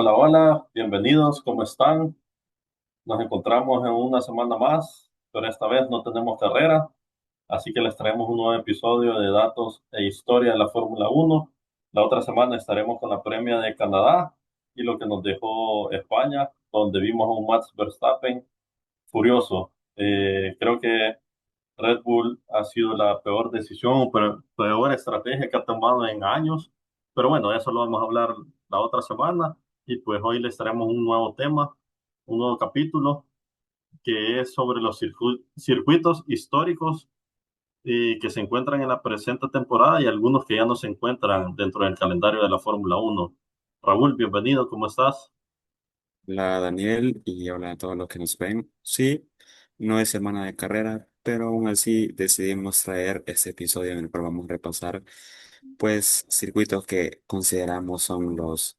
Hola, hola, bienvenidos, ¿cómo están? Nos encontramos en una semana más, pero esta vez no tenemos carrera, así que les traemos un nuevo episodio de datos e historia de la Fórmula Uno. La otra semana estaremos con la premia de Canadá y lo que nos dejó España, donde vimos a un Max Verstappen furioso. Creo que Red Bull ha sido la peor decisión, pero peor estrategia que ha tomado en años. Pero bueno, eso lo vamos a hablar la otra semana. Y pues hoy les traemos un nuevo tema, un nuevo capítulo, que es sobre los circuitos históricos que se encuentran en la presente temporada y algunos que ya no se encuentran dentro del calendario de la Fórmula Uno. Raúl, bienvenido, ¿cómo estás? Hola Daniel y hola a todos los que nos ven. Sí, no es semana de carrera, pero aún así decidimos traer este episodio en el cual vamos a repasar pues circuitos que consideramos son los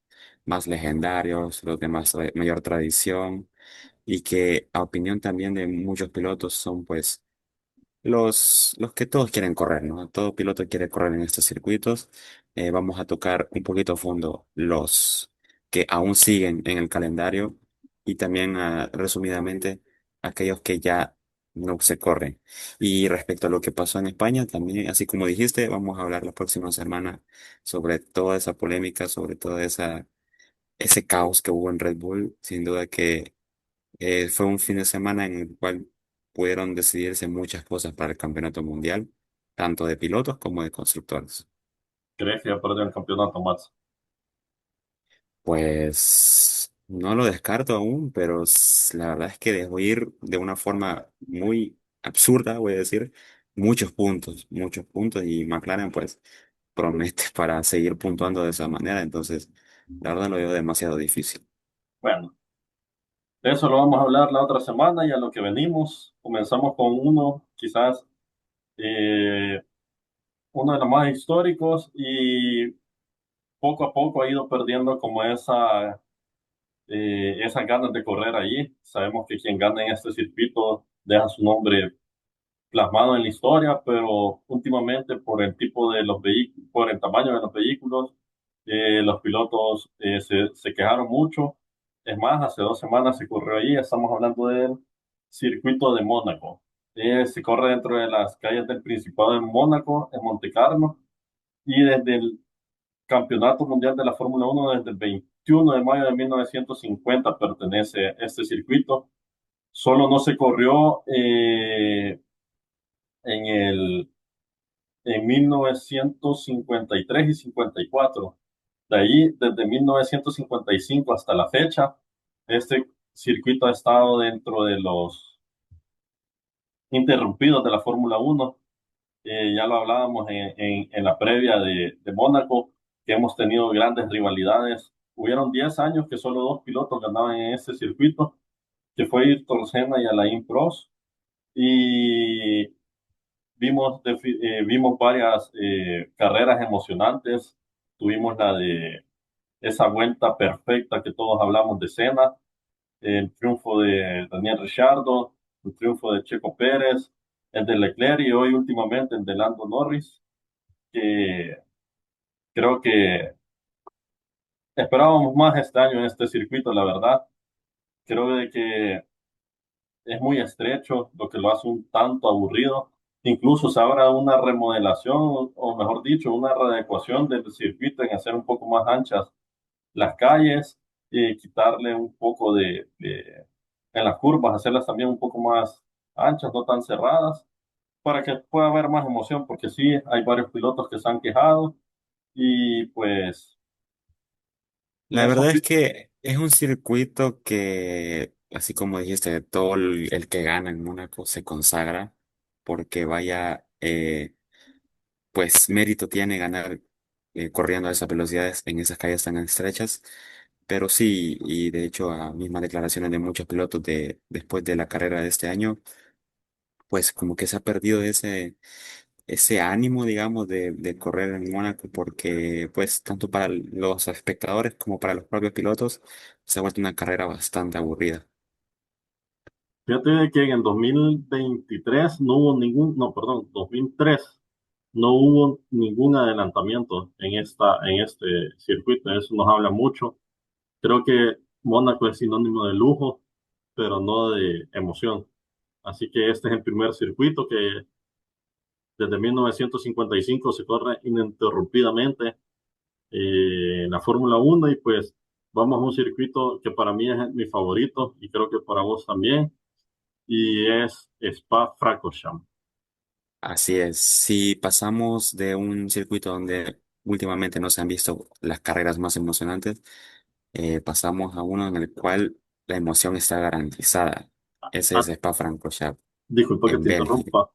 más legendarios, los de mayor tradición y que a opinión también de muchos pilotos son pues los que todos quieren correr, ¿no? Todo piloto quiere correr en estos circuitos. Vamos a tocar un poquito a fondo los que aún siguen en el calendario y también, resumidamente, aquellos que ya no se corren. Y respecto a lo que pasó en España, también, así como dijiste, vamos a hablar la próxima semana sobre toda esa polémica, sobre ese caos que hubo en Red Bull. Sin duda que fue un fin de semana en el cual pudieron decidirse muchas cosas para el campeonato mundial, tanto de pilotos como de constructores. ¿Crees que ya perdió el campeonato, Max? Pues no lo descarto aún, pero la verdad es que dejó ir de una forma muy absurda, voy a decir, muchos puntos, y McLaren pues promete para seguir puntuando de esa manera, entonces la verdad lo veo demasiado difícil. Bueno, de eso lo vamos a hablar la otra semana y a lo que venimos. Comenzamos con uno, quizás eh, uno de los más históricos y poco a poco ha ido perdiendo como esas ganas de correr allí. Sabemos que quien gana en este circuito deja su nombre plasmado en la historia, pero últimamente por el tipo de los vehículos, por el tamaño de los vehículos, los pilotos se quejaron mucho. Es más, hace 2 semanas se corrió ahí, estamos hablando del circuito de Mónaco. Se corre dentro de las calles del Principado de Mónaco, en Monte Carlo, y desde el Campeonato Mundial de la Fórmula Uno desde el 21 de mayo de 1950 pertenece a este circuito. Solo no se corrió en el, en 1953 y 54. De ahí, desde 1955 hasta la fecha, este circuito ha estado dentro de los interrumpidos de la Fórmula Uno. Ya lo hablábamos en la previa de Mónaco, que hemos tenido grandes rivalidades. Hubieron 10 años que solo dos pilotos ganaban en este circuito, que fue Ayrton Senna y Alain Prost. Y vimos varias carreras emocionantes. Tuvimos la de esa vuelta perfecta que todos hablamos de Senna, el triunfo de Daniel Ricciardo, el triunfo de Checo Pérez, el de Leclerc y hoy últimamente el de Lando Norris, que creo que esperábamos más este año en este circuito, la verdad. Creo de que es muy estrecho, lo que lo hace un tanto aburrido. Incluso se habrá una remodelación, o mejor dicho, una readecuación del circuito en hacer un poco más anchas las calles y quitarle un poco en las curvas, hacerlas también un poco más anchas, no tan cerradas, para que pueda haber más emoción, porque sí, hay varios pilotos que se han quejado y pues La esos verdad es que es un circuito que, así como dijiste, todo el que gana en Mónaco se consagra, porque vaya, pues mérito tiene ganar corriendo a esas velocidades en esas calles tan estrechas. Pero sí, y de hecho a mismas declaraciones de muchos pilotos después de la carrera de este año, pues como que se ha perdido ese ánimo, digamos, de correr en Mónaco, porque pues tanto para los espectadores como para los propios pilotos se ha vuelto una carrera bastante aburrida. Fíjate de que en el 2023 no hubo no, perdón, 2003 no hubo ningún adelantamiento en este circuito. Eso nos habla mucho. Creo que Mónaco es sinónimo de lujo, pero no de emoción. Así que este es el primer circuito que desde 1955 se corre ininterrumpidamente en la Fórmula Uno y pues vamos a un circuito que para mí es mi favorito y creo que para vos también y es Spa-Francorchamps. Así es, si pasamos de un circuito donde últimamente no se han visto las carreras más emocionantes, pasamos a uno en el cual la emoción está garantizada. Ese es Ah, Spa-Francorchamps disculpa que en te Bélgica. interrumpa.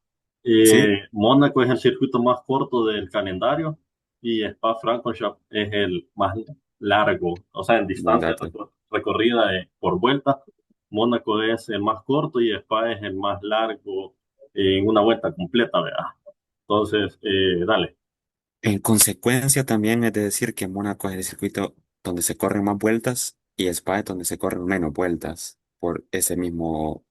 ¿Sí? Mónaco es el circuito más corto del calendario y Spa-Francorchamps es el más largo, o sea, en Buen distancia dato. recorrida por vuelta. Mónaco es el más corto y Spa es el más largo en una vuelta completa, ¿verdad? Entonces, dale. En consecuencia, también es de decir que Mónaco es el circuito donde se corren más vueltas y Spa es donde se corren menos vueltas por ese mismo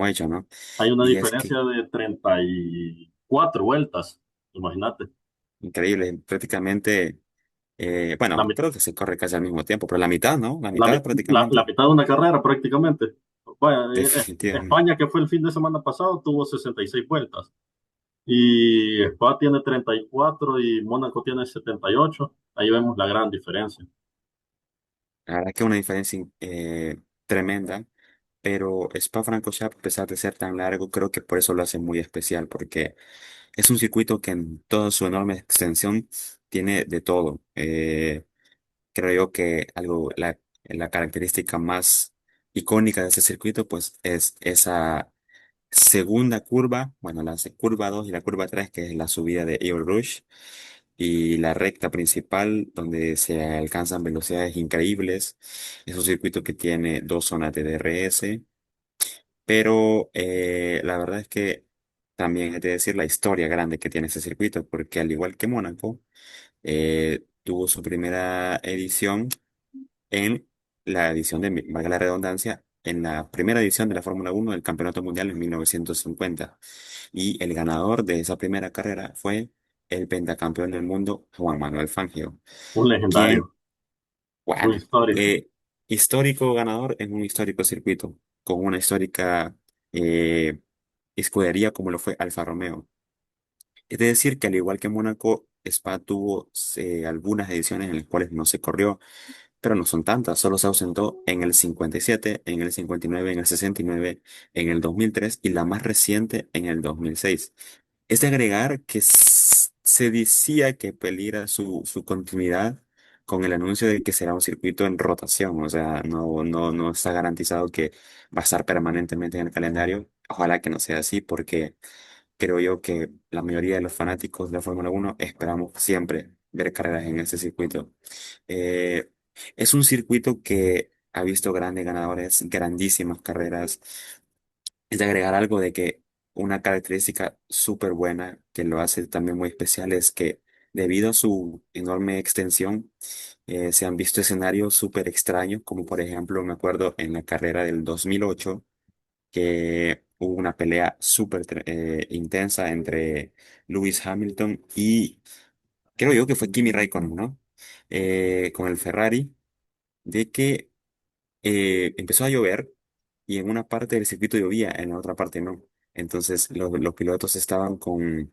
hecho, ¿no? Hay una Y es diferencia que, de 34 vueltas, imagínate. increíble, prácticamente, bueno, La, mi- creo que se corre casi al mismo tiempo, pero la mitad, ¿no? La la, mitad mi- la prácticamente, mitad de una carrera prácticamente. Bueno, definitivamente. España, que fue el fin de semana pasado, tuvo 66 vueltas. Y Spa tiene 34 y Mónaco tiene 78. Ahí vemos la gran diferencia. La verdad que una diferencia tremenda, pero Spa-Francorchamps, a pesar de ser tan largo, creo que por eso lo hace muy especial, porque es un circuito que en toda su enorme extensión tiene de todo. Creo yo que la característica más icónica de ese circuito, pues, es esa segunda curva, bueno, curva 2 y la curva 3 que es la subida de Eau Rouge, y la recta principal, donde se alcanzan velocidades increíbles. Es un circuito que tiene dos zonas de DRS, pero la verdad es que también hay que decir la historia grande que tiene ese circuito, porque al igual que Mónaco, tuvo su primera edición en la edición valga la redundancia, en la primera edición de la Fórmula Uno del Campeonato Mundial en 1950. Y el ganador de esa primera carrera fue el pentacampeón del mundo, Juan Manuel Fangio, Un legendario, quien, un bueno, histórico. histórico ganador en un histórico circuito, con una histórica eh, escudería como lo fue Alfa Romeo. Es decir, que al igual que Mónaco, Spa tuvo algunas ediciones en las cuales no se corrió, pero no son tantas, solo se ausentó en el 57, en el 59, en el 69, en el 2003 y la más reciente en el 2006. Es de agregar que se decía que peligra su continuidad con el anuncio de que será un circuito en rotación, o sea, no está garantizado que va a estar permanentemente en el calendario. Ojalá que no sea así, porque creo yo que la mayoría de los fanáticos de la Fórmula Uno esperamos siempre ver carreras en ese circuito. Eh, es un circuito que ha visto grandes ganadores, grandísimas carreras. Es de agregar algo de que una característica súper buena que lo hace también muy especial es que debido a su enorme extensión, se han visto escenarios súper extraños, como por ejemplo me acuerdo en la carrera del 2008 que hubo una pelea súper intensa entre Lewis Hamilton y creo yo que fue Kimi Raikkonen, ¿no? Con el Ferrari, de que empezó a llover y en una parte del circuito llovía, en la otra parte no. Entonces los pilotos estaban con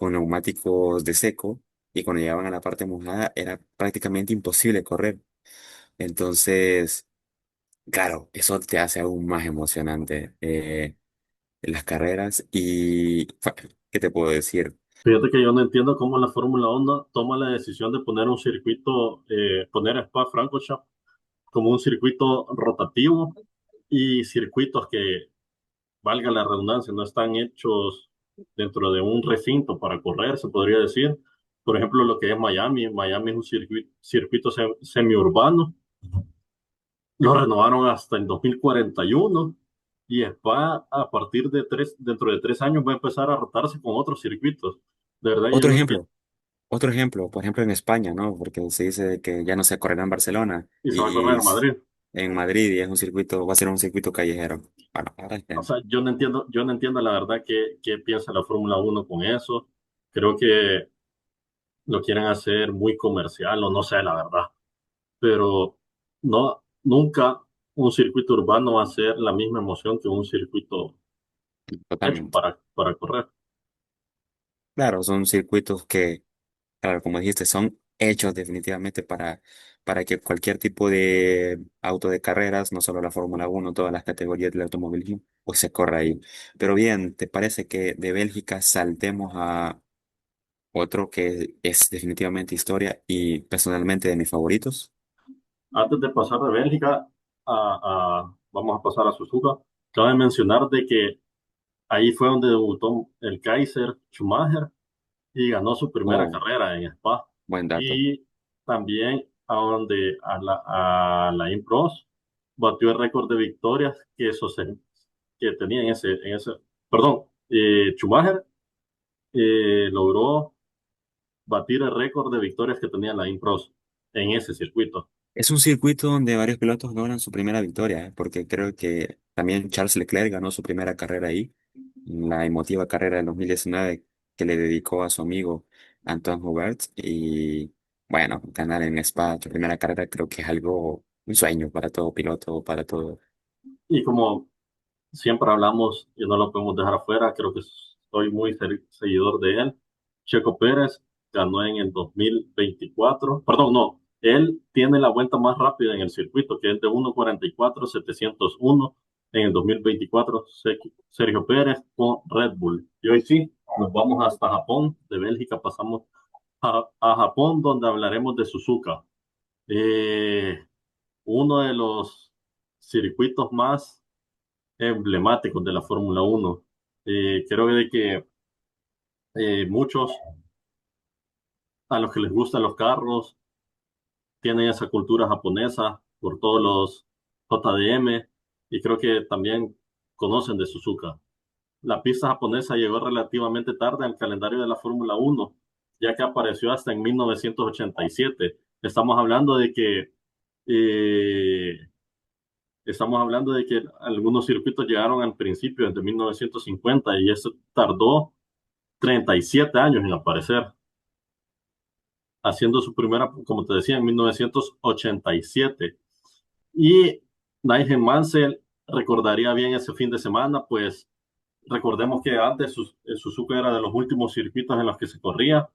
neumáticos de seco y cuando llegaban a la parte mojada era prácticamente imposible correr. Entonces, claro, eso te hace aún más emocionante las carreras y, ¿qué te puedo decir? Fíjate que yo no entiendo cómo la Fórmula 1 toma la decisión de poner un circuito, poner a Spa-Francorchamps como un circuito rotativo y circuitos que, valga la redundancia, no están hechos dentro de un recinto para correr, se podría decir. Por ejemplo, lo que es Miami. Miami es un circuito semiurbano. Lo renovaron hasta el 2041 y Spa a partir de dentro de 3 años va a empezar a rotarse con otros circuitos. De verdad, yo Otro no entiendo. ejemplo. Otro ejemplo, por ejemplo en España, ¿no? Porque se dice de que ya no se correrá en Barcelona Y se va a correr a Madrid. en Madrid y es un circuito, va a ser un circuito callejero. Bueno, ahora es O que sea, yo no entiendo la verdad qué piensa la Fórmula 1 con eso. Creo que lo quieren hacer muy comercial o no sé, la verdad. Pero No, nunca un circuito urbano va a ser la misma emoción que un circuito hecho Totalmente. para correr. Claro, son circuitos que, claro, como dijiste, son hechos definitivamente para que cualquier tipo de auto de carreras, no solo la Fórmula 1, todas las categorías del automovilismo, pues se corra ahí. Pero bien, ¿te parece que de Bélgica saltemos a otro que es definitivamente historia y personalmente de mis favoritos? Antes de pasar de Bélgica vamos a pasar a Suzuka, cabe mencionar de que ahí fue donde debutó el Kaiser Schumacher y ganó su primera Oh, carrera en Spa. buen dato. Y también a la Impros batió el récord de victorias que tenía perdón, Schumacher logró batir el récord de victorias que tenía la Impros en ese circuito. Es un circuito donde varios pilotos logran su primera victoria, porque creo que también Charles Leclerc ganó su primera carrera ahí, en la emotiva carrera del 2019 que le dedicó a su amigo Antoine Hubert. Y bueno, ganar en Spa su primera carrera creo que es algo, un sueño para todo piloto, para todo. Y como siempre hablamos y no lo podemos dejar afuera, creo que soy muy seguidor de él. Checo Pérez ganó en el 2024, perdón, no, él tiene la vuelta más rápida en el circuito, que es de 1:44.701 en el 2024, Sergio Pérez con Red Bull. Y hoy sí, nos vamos hasta Japón, de Bélgica pasamos a Japón, donde hablaremos de Suzuka. Eh, Uno de los circuitos más emblemáticos de la Fórmula 1. Creo de que muchos a los que les gustan los carros tienen esa cultura japonesa por todos los JDM y creo que también conocen de Suzuka. La pista japonesa llegó relativamente tarde al calendario de la Fórmula 1, ya que apareció hasta en 1987. Eh, Estamos hablando de que algunos circuitos llegaron al principio, desde 1950, y eso tardó 37 años en aparecer, haciendo su primera, como te decía, en 1987. Y Nigel Mansell recordaría bien ese fin de semana, pues recordemos que antes Suzuka era de los últimos circuitos en los que se corría,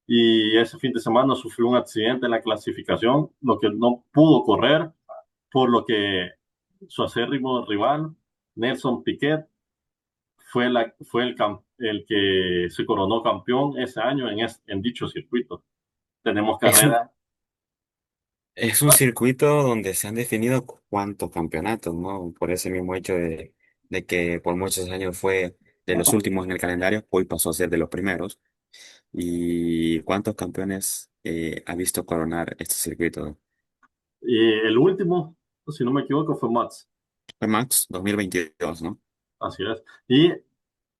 y ese fin de semana sufrió un accidente en la clasificación, lo que no pudo correr, por lo que su acérrimo rival, Nelson Piquet, fue el que se coronó campeón ese año en dicho circuito. Tenemos Es un, carreras. es un circuito donde se han definido cuántos campeonatos, ¿no? Por ese mismo hecho de que por muchos años fue de los últimos en el calendario, hoy pasó a ser de los primeros. ¿Y cuántos campeones ha visto coronar este circuito? El último, si no me equivoco, fue Max. Fue Max 2022, ¿no? Así es. Y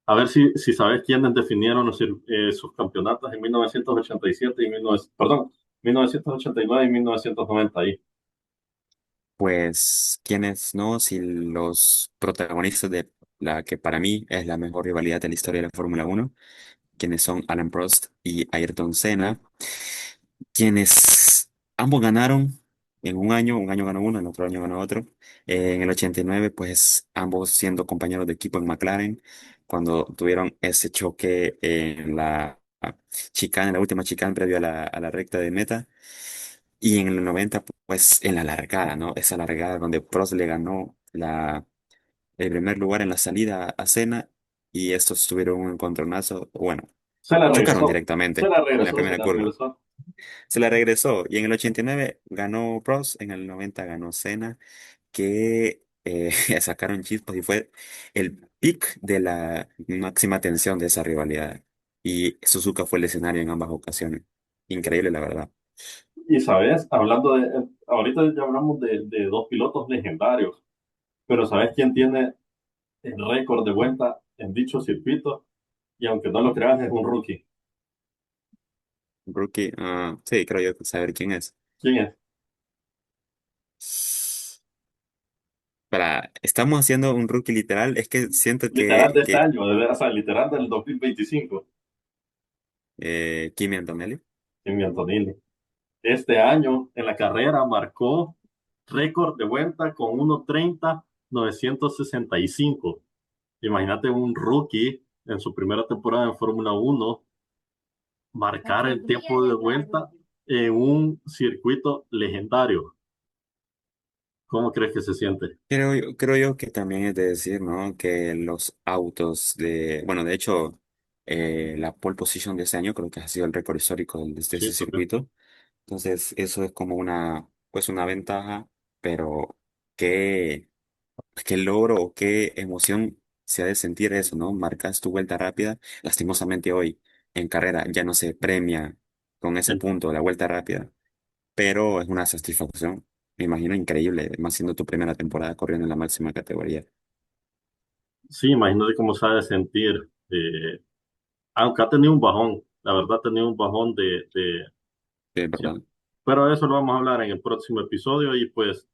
a ver si sabes quiénes definieron sus campeonatos en 1987 perdón, 1989 y 1990 ahí. Pues, ¿quiénes no? Si los protagonistas de la que para mí es la mejor rivalidad de la historia de la Fórmula 1, quienes son Alan Prost y Ayrton Senna, quienes ambos ganaron en un año ganó uno, en otro año ganó otro. En el 89, pues ambos siendo compañeros de equipo en McLaren, cuando tuvieron ese choque en la chicane, en la última chicane previo a la recta de meta. Y en el 90, pues en la largada, ¿no? Esa largada donde Prost le ganó el primer lugar en la salida a Senna y estos tuvieron un encontronazo, bueno, Se la chocaron regresó, se directamente la en la regresó, se primera la curva. regresó. Se la regresó y en el 89 ganó Prost, en el 90 ganó Senna, que sacaron chispas y fue el pic de la máxima tensión de esa rivalidad. Y Suzuka fue el escenario en ambas ocasiones. Increíble, la verdad. Y sabes, ahorita ya hablamos de dos pilotos legendarios, pero ¿sabes quién tiene el récord de vuelta en dicho circuito? Y aunque no lo creas, es un rookie. Rookie, sí, creo yo saber quién es. ¿Quién es? Estamos haciendo un rookie literal, es que siento Literal de este que año, o sea, literal del 2025. Kimi Antonelli. Kimi Antonelli. Este año en la carrera marcó récord de vuelta con 1:30.965. Imagínate un rookie en su primera temporada en Fórmula Uno marcar el tiempo de vuelta en un circuito legendario. ¿Cómo crees que se siente? Creo yo que también es de decir, ¿no? Que los autos bueno, de hecho, la pole position de ese año creo que ha sido el récord histórico de Sí, ese también. circuito. Entonces, eso es como pues una ventaja, pero qué, qué logro o qué emoción se ha de sentir eso, ¿no? Marcas tu vuelta rápida. Lastimosamente hoy en carrera ya no se premia con ese punto la vuelta rápida, pero es una satisfacción, me imagino, increíble, más siendo tu primera temporada corriendo en la máxima categoría, Sí, imagínate cómo se ha de sentir. Aunque ha tenido un bajón, la verdad ha tenido un bajón de sí, verdad. pero eso lo vamos a hablar en el próximo episodio y pues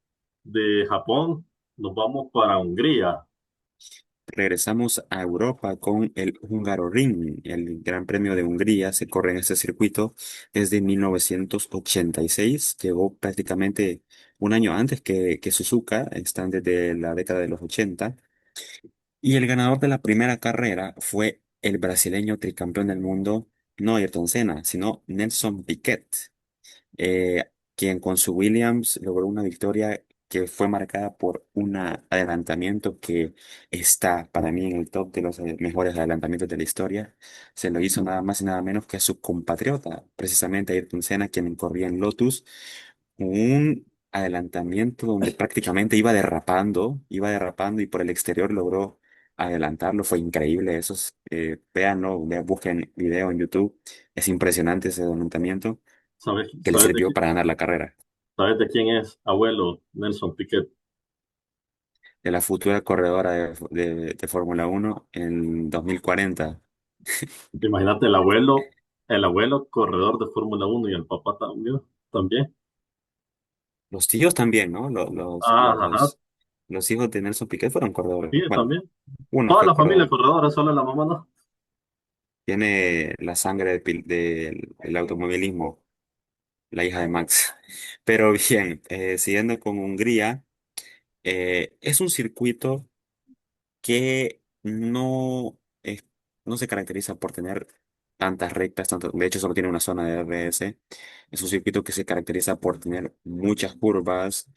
de Japón nos vamos para Hungría. Regresamos a Europa con el Hungaroring, el Gran Premio de Hungría. Se corre en este circuito desde 1986. Llegó prácticamente un año antes que Suzuka, están desde la década de los 80. Y el ganador de la primera carrera fue el brasileño tricampeón del mundo, no Ayrton Senna, sino Nelson Piquet, quien con su Williams logró una victoria que fue marcada por un adelantamiento que está para mí en el top de los mejores adelantamientos de la historia. Se lo hizo nada más y nada menos que a su compatriota, precisamente Ayrton Senna, quien corría en Lotus, un adelantamiento donde prácticamente iba derrapando y por el exterior logró adelantarlo. Fue increíble. Esos, véanlo, busquen video en YouTube. Es impresionante ese adelantamiento ¿Sabes, que le sabes de, sirvió para ganar la carrera sabes de quién es abuelo Nelson Piquet? de la futura corredora de Fórmula Uno en 2040. Imagínate el abuelo corredor de Fórmula Uno y el papá también, también. Los tíos también, ¿no? Ajá, Los hijos de Nelson Piquet fueron corredores. sí, Bueno, también. uno Toda fue la familia corredor. corredora, solo la mamá no. Tiene la sangre del automovilismo, la hija de Max. Pero bien, siguiendo con Hungría, es un circuito que no se caracteriza por tener tantas rectas, de hecho solo tiene una zona de RS. Es un circuito que se caracteriza por tener muchas curvas,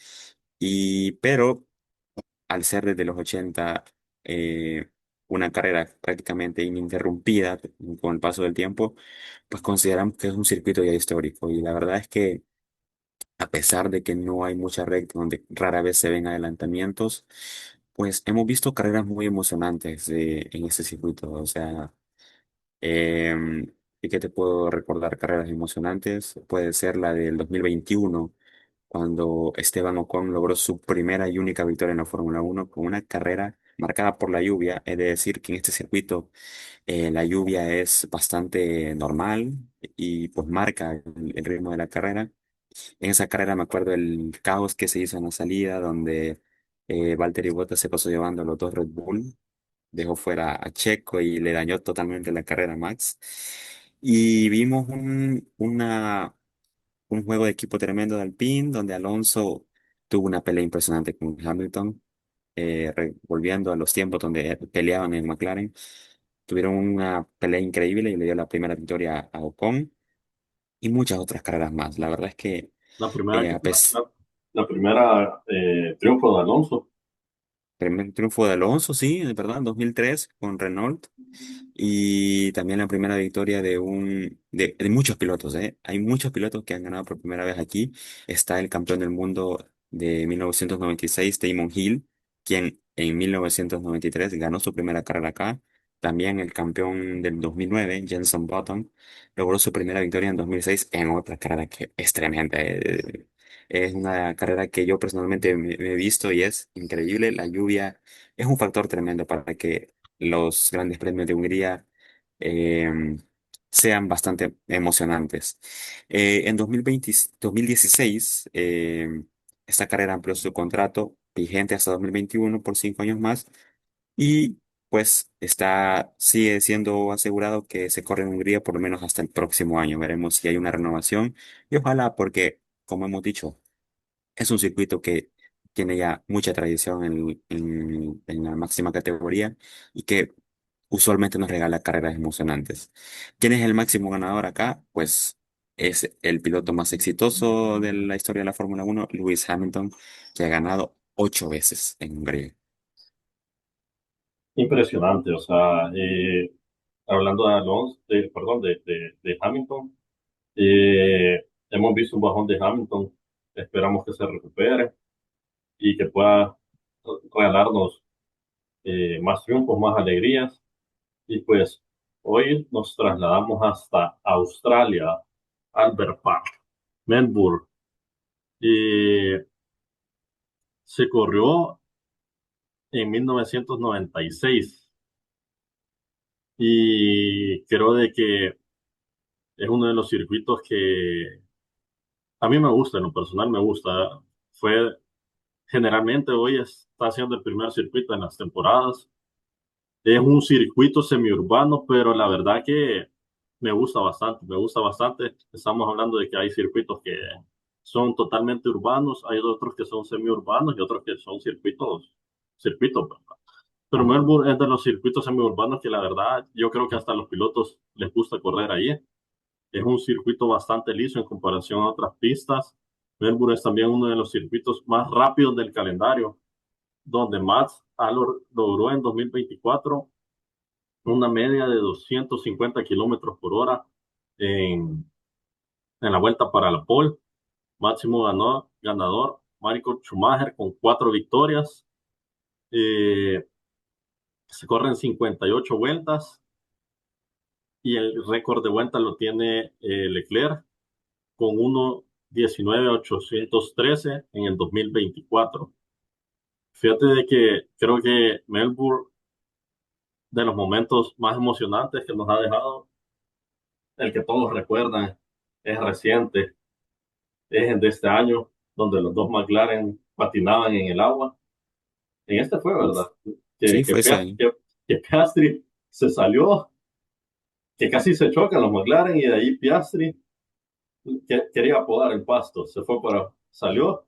pero al ser desde los 80 una carrera prácticamente ininterrumpida con el paso del tiempo, pues consideramos que es un circuito ya histórico. Y la verdad es que a pesar de que no hay mucha recta, donde rara vez se ven adelantamientos, pues hemos visto carreras muy emocionantes en este circuito. O sea, ¿y qué te puedo recordar? Carreras emocionantes. Puede ser la del 2021, cuando Esteban Ocon logró su primera y única victoria en la Fórmula Uno con una carrera marcada por la lluvia. Es de decir, que en este circuito la lluvia es bastante normal y pues marca el ritmo de la carrera. En esa carrera me acuerdo el caos que se hizo en la salida, donde Valtteri Bottas se pasó llevando a los dos Red Bull, dejó fuera a Checo y le dañó totalmente la carrera a Max. Y vimos un juego de equipo tremendo de Alpine, donde Alonso tuvo una pelea impresionante con Hamilton, volviendo a los tiempos donde peleaban en McLaren. Tuvieron una pelea increíble y le dio la primera victoria a Ocon y muchas otras carreras más. La verdad es que La primera, a pesar la primera triunfo de Alonso. primer triunfo de Alonso, sí, es verdad, en 2003 con Renault. Y también la primera victoria de muchos pilotos, ¿eh? Hay muchos pilotos que han ganado por primera vez aquí. Está el campeón del mundo de 1996, Damon Hill, quien en 1993 ganó su primera carrera acá. También el campeón del 2009, Jenson Button, logró su primera victoria en 2006 en otra carrera que es tremenda. Es una carrera que yo personalmente me he visto y es increíble. La lluvia es un factor tremendo para que los grandes premios de Hungría eh, sean bastante emocionantes. En 2016, esta carrera amplió su contrato vigente hasta 2021 por 5 años más y pues sigue siendo asegurado que se corre en Hungría por lo menos hasta el próximo año. Veremos si hay una renovación y ojalá porque, como hemos dicho, Es un circuito que tiene ya mucha tradición en la máxima categoría y que usualmente nos regala carreras emocionantes. ¿Quién es el máximo ganador acá? Pues es el piloto más exitoso de la historia de la Fórmula 1, Lewis Hamilton, que ha ganado 8 veces en Hungría. Impresionante, o sea, hablando de Alonso, perdón, de Hamilton, hemos visto un bajón de Hamilton, esperamos que se recupere y que pueda regalarnos más triunfos, más alegrías. Y pues hoy nos trasladamos hasta Australia, Albert Park, Melbourne, y se corrió en 1996 y creo de que es uno de los circuitos que a mí me gusta, en lo personal me gusta. Fue generalmente hoy está siendo el primer circuito en las temporadas. Es un circuito semiurbano, pero la verdad que me gusta bastante, me gusta bastante. Estamos hablando de que hay circuitos que son totalmente urbanos, hay otros que son semiurbanos y otros que son circuitos, ¿verdad? Pero Melbourne es de los circuitos semiurbanos que la verdad yo creo que hasta a los pilotos les gusta correr ahí. Es un circuito bastante liso en comparación a otras pistas. Melbourne es también uno de los circuitos más rápidos del calendario, donde Max logró en 2024 una media de 250 kilómetros por hora en, en la vuelta para la pole. Máximo ganador, Michael Schumacher con 4 victorias. Eh, Se corren 58 vueltas y el récord de vuelta lo tiene Leclerc con 1:19.813 en el 2024. Fíjate de que creo que Melbourne, de los momentos más emocionantes que nos ha dejado, el que todos recuerdan, es reciente, es el de este año, donde los dos McLaren patinaban en el agua. En este fue, Uf, ¿verdad? Que, sí, que, fue ese Pia- año. que, que Piastri se salió, que casi se chocan los McLaren y de ahí Piastri quería podar el pasto, se fue salió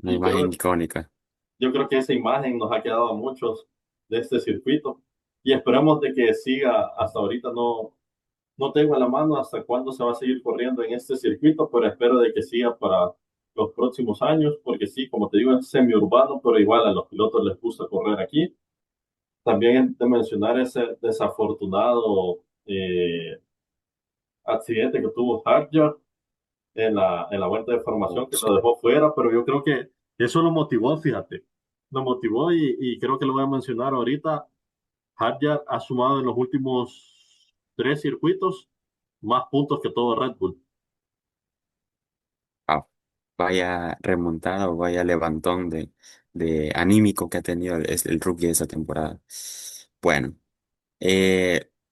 Una y imagen icónica. yo creo que esa imagen nos ha quedado a muchos de este circuito y esperamos de que siga hasta ahorita. No tengo en la mano hasta cuándo se va a seguir corriendo en este circuito, pero espero de que siga para los próximos años, porque sí, como te digo, es semiurbano, pero igual a los pilotos les gusta correr aquí. También de mencionar ese desafortunado accidente que tuvo Hadjar en la vuelta de Oh, formación que sí. lo dejó fuera, pero yo creo que eso lo motivó, fíjate, lo motivó y creo que lo voy a mencionar ahorita. Hadjar ha sumado en los últimos 3 circuitos más puntos que todo Red Bull. Ah, vaya remontada o vaya levantón de anímico que ha tenido el rookie de esa temporada. Bueno,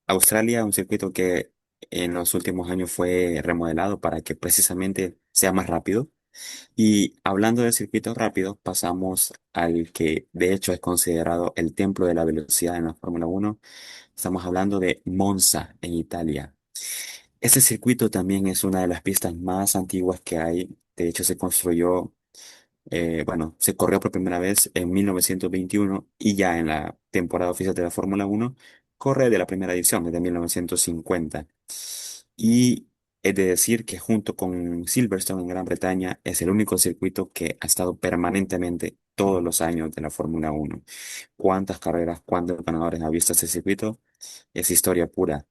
Australia, un circuito que en los últimos años fue remodelado para que precisamente sea más rápido. Y hablando de circuitos rápidos, pasamos al que de hecho es considerado el templo de la velocidad en la Fórmula 1. Estamos hablando de Monza en Italia. Este circuito también es una de las pistas más antiguas que hay. De hecho, se construyó, bueno, se corrió por primera vez en 1921 y ya en la temporada oficial de la Fórmula 1 corre de la primera edición, desde 1950. Y es de decir que junto con Silverstone en Gran Bretaña es el único circuito que ha estado permanentemente todos los años de la Fórmula 1. ¿Cuántas carreras, cuántos ganadores ha visto este circuito? Es historia pura.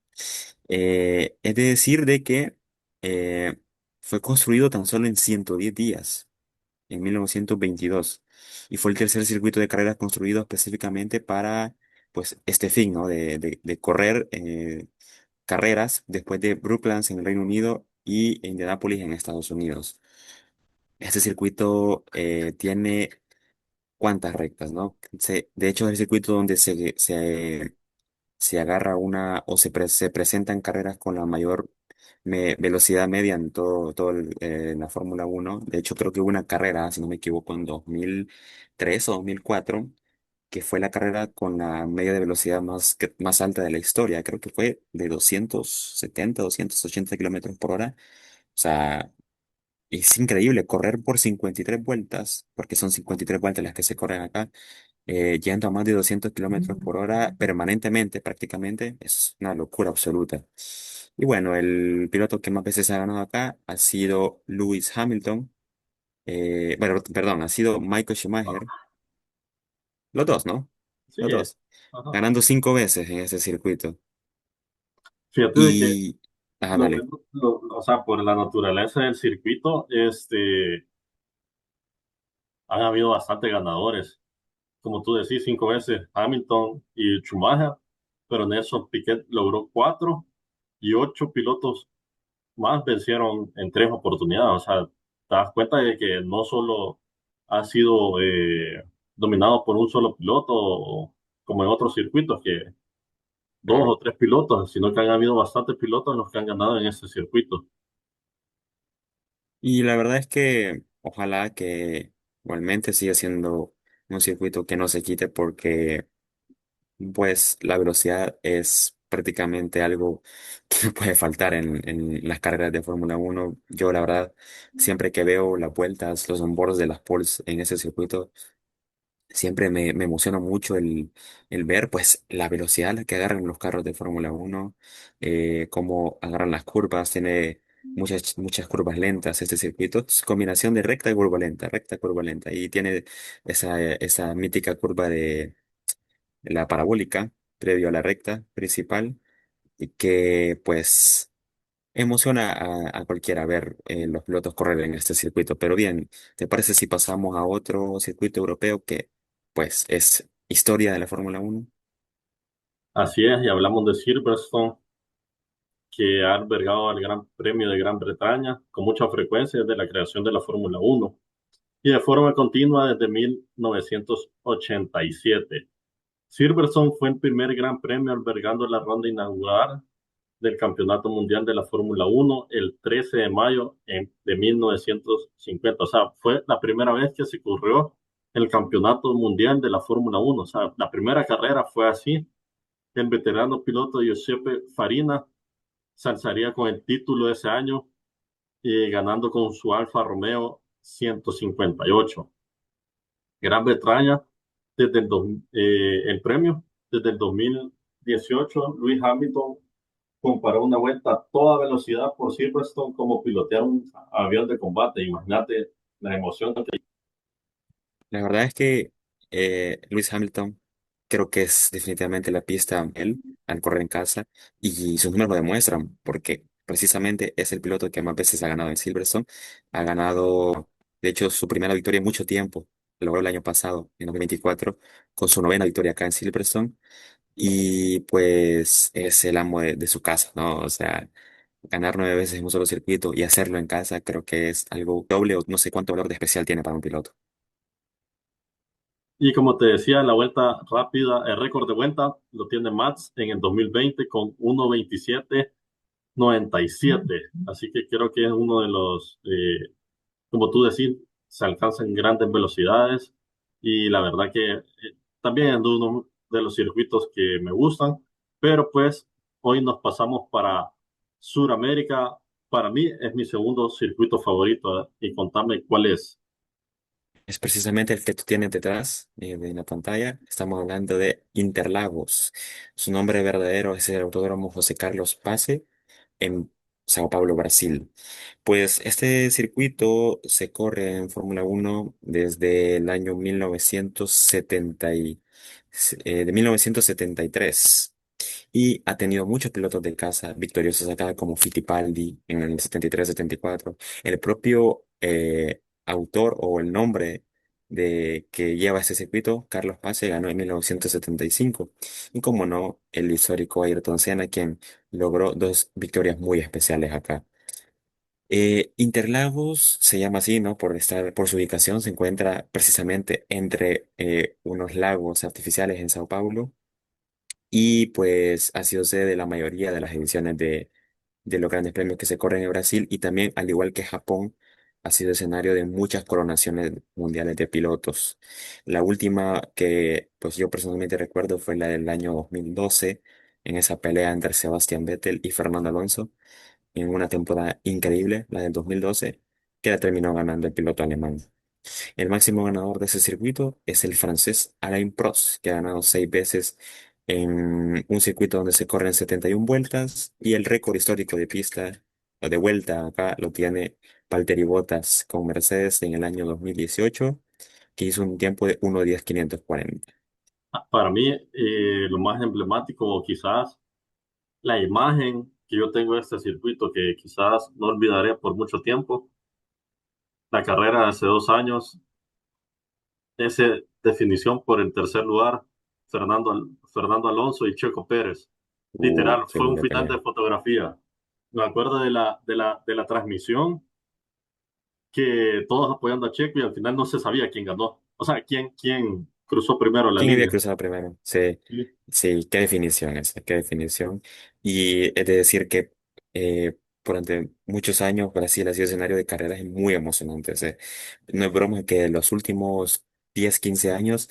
Es de decir de que eh, fue construido tan solo en 110 días, en 1922, y fue el tercer circuito de carreras construido específicamente para pues, este fin, ¿no? De correr carreras después de Brooklands en el Reino Unido y Indianápolis en Estados Unidos. Este circuito tiene cuántas rectas, ¿no? De hecho, es el circuito donde se agarra una o se presentan carreras con la mayor velocidad media en la Fórmula 1. De hecho, creo que hubo una carrera, si no me equivoco, en 2003 o 2004, que fue la carrera con la media de velocidad más alta de la historia. Creo que fue de 270, 280 kilómetros por hora. O sea, es increíble correr por 53 vueltas, porque son 53 vueltas las que se corren acá, yendo a más de 200 kilómetros por hora permanentemente, prácticamente, es una locura absoluta. Y bueno, el piloto que más veces ha ganado acá ha sido Lewis Hamilton, bueno, perdón, ha sido Michael Schumacher, Ah, los dos, ¿no? sí, Los dos, ajá. ganando 5 veces en ese circuito. Fíjate de que Y, dale. o sea, por la naturaleza del circuito, han habido bastantes ganadores. Como tú decís, 5 veces Hamilton y Schumacher, pero Nelson Piquet logró cuatro y 8 pilotos más vencieron en 3 oportunidades. O sea, te das cuenta de que no solo ha sido dominado por un solo piloto, como en otros circuitos, que dos Claro. o tres pilotos, sino que han habido bastantes pilotos los que han ganado en este circuito. Y la verdad es que ojalá que igualmente siga siendo un circuito que no se quite porque pues la velocidad es prácticamente algo que no puede faltar en las carreras de Fórmula 1. Yo la verdad, siempre que veo las vueltas, los onboards de las poles en ese circuito, siempre me emociona mucho el ver pues la velocidad a la que agarran los carros de Fórmula 1, cómo agarran las curvas, tiene muchas curvas lentas este circuito, es combinación de recta, curva lenta, y tiene esa mítica curva de la parabólica previo a la recta principal, y que pues emociona a cualquiera ver los pilotos correr en este circuito. Pero bien, ¿te parece si pasamos a otro circuito europeo que pues es historia de la Fórmula 1? Así es, y hablamos de Silverstone, que ha albergado al Gran Premio de Gran Bretaña con mucha frecuencia desde la creación de la Fórmula Uno y de forma continua desde 1987. Silverstone fue el primer Gran Premio albergando la ronda inaugural del Campeonato Mundial de la Fórmula Uno el 13 de mayo de 1950. O sea, fue la primera vez que se corrió el Campeonato Mundial de la Fórmula Uno. O sea, la primera carrera fue así. El veterano piloto Giuseppe Farina se alzaría con el título de ese año, ganando con su Alfa Romeo 158. Gran Bretaña, el premio, desde el 2018, Lewis Hamilton comparó una vuelta a toda velocidad por Silverstone como pilotear un avión de combate. Imagínate la emoción. La verdad es que Lewis Hamilton creo que es definitivamente la pista él al correr en casa, y sus números lo demuestran porque precisamente es el piloto que más veces ha ganado en Silverstone. Ha ganado, de hecho, su primera victoria en mucho tiempo. Lo logró el año pasado, en 2024, con su novena victoria acá en Silverstone. Y pues es el amo de su casa, ¿no? O sea, ganar 9 veces en un solo circuito y hacerlo en casa creo que es algo doble o no sé cuánto valor de especial tiene para un piloto. Y como te decía, la vuelta rápida, el récord de vuelta lo tiene Max en el 2020 con 1:27:97. Así que creo que es uno de los, como tú decís, se alcanzan grandes velocidades y la verdad que también es uno de los circuitos que me gustan, pero pues hoy nos pasamos para Sudamérica. Para mí es mi segundo circuito favorito, y contame cuál es. Es precisamente el que tú tienes detrás de la pantalla. Estamos hablando de Interlagos. Su nombre verdadero es el Autódromo José Carlos Pase en Sao Paulo, Brasil. Pues este circuito se corre en Fórmula 1 desde el año 1970 de 1973, y ha tenido muchos pilotos de casa victoriosos acá, como Fittipaldi en el 73-74. El propio autor o el nombre de que lleva este circuito, Carlos Pase, ganó en 1975. Y como no, el histórico Ayrton Senna, quien logró dos victorias muy especiales acá. Interlagos se llama así, ¿no? Por su ubicación, se encuentra precisamente entre unos lagos artificiales en Sao Paulo, y pues ha sido sede de la mayoría de las ediciones de los grandes premios que se corren en Brasil, y también, al igual que Japón, ha sido escenario de muchas coronaciones mundiales de pilotos. La última que pues yo personalmente recuerdo fue la del año 2012, en esa pelea entre Sebastián Vettel y Fernando Alonso, en una temporada increíble, la del 2012. que la terminó ganando el piloto alemán. El máximo ganador de ese circuito es el francés Alain Prost, que ha ganado 6 veces en un circuito donde se corren 71 vueltas y el récord histórico de pista o de vuelta acá lo tiene Valtteri Bottas con Mercedes en el año 2018, que hizo un tiempo de 1:10.540. Para mí, lo más emblemático, o quizás la imagen que yo tengo de este circuito, que quizás no olvidaré por mucho tiempo, la carrera de hace 2 años, esa definición por el tercer lugar, Fernando Alonso y Checo Pérez. Literal, fue un Tremenda final de pelea. fotografía. Me acuerdo de la transmisión, que todos apoyando a Checo y al final no se sabía quién ganó. O sea, quién cruzó primero la ¿Quién había línea. cruzado primero? Sí, Sí. sí, qué definición esa, qué definición. Y es de decir que durante muchos años Brasil ha sido escenario de carreras muy emocionantes. No es broma que los últimos 10 15 años,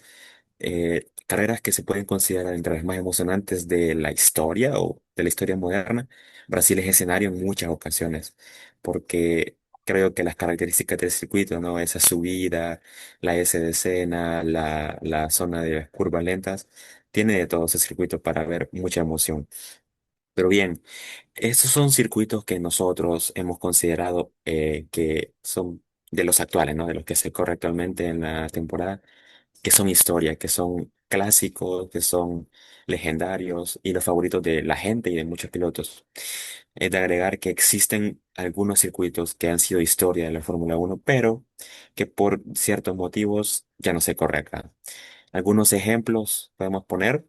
carreras que se pueden considerar entre las más emocionantes de la historia o de la historia moderna, Brasil es escenario en muchas ocasiones, porque creo que las características del circuito, ¿no? Esa subida, la S de escena, la zona de las curvas lentas, tiene de todo ese circuito para ver mucha emoción. Pero bien, estos son circuitos que nosotros hemos considerado que son de los actuales, ¿no? De los que se corre actualmente en la temporada, que son historia, que son clásicos, que son legendarios y los favoritos de la gente y de muchos pilotos. Es de agregar que existen algunos circuitos que han sido historia de la Fórmula 1, pero que por ciertos motivos ya no se corre acá. Algunos ejemplos podemos poner.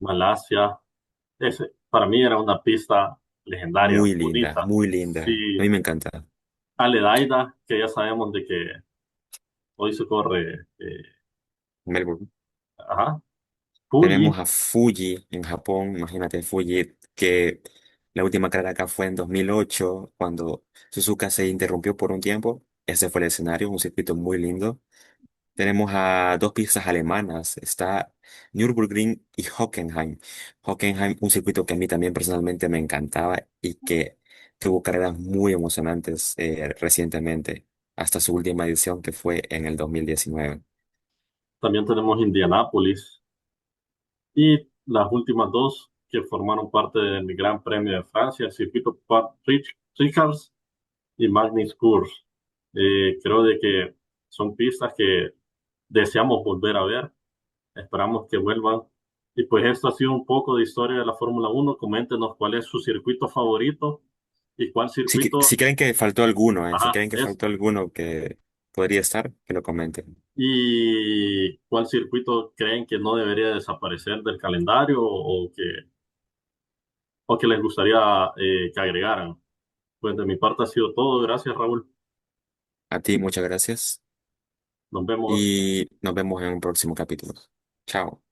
Malasia, para mí era una pista legendaria, Muy linda, bonita. muy linda. A Sí, mí me encanta. Aledaida, que ya sabemos de que hoy se corre, Melbourne. ajá, Tenemos Fuji. a Fuji en Japón. Imagínate Fuji, que la última carrera acá fue en 2008, cuando Suzuka se interrumpió por un tiempo. Ese fue el escenario, un circuito muy lindo. Tenemos a dos pistas alemanas. Está Nürburgring y Hockenheim. Hockenheim, un circuito que a mí también personalmente me encantaba y que tuvo carreras muy emocionantes recientemente, hasta su última edición que fue en el 2019. También tenemos Indianápolis y las últimas dos que formaron parte del Gran Premio de Francia, el circuito Ricard y Magnus Kurs. Creo de que son pistas que deseamos volver a ver, esperamos que vuelvan. Y pues esto ha sido un poco de historia de la Fórmula 1. Coméntenos cuál es su circuito favorito y cuál Si circuito, creen que faltó alguno, si ajá, creen que es, faltó alguno que podría estar, que lo comenten. y cuál circuito creen que no debería desaparecer del calendario, o que les gustaría que agregaran. Pues de mi parte ha sido todo. Gracias, Raúl. A ti, muchas gracias Nos vemos. y nos vemos en un próximo capítulo. Chao.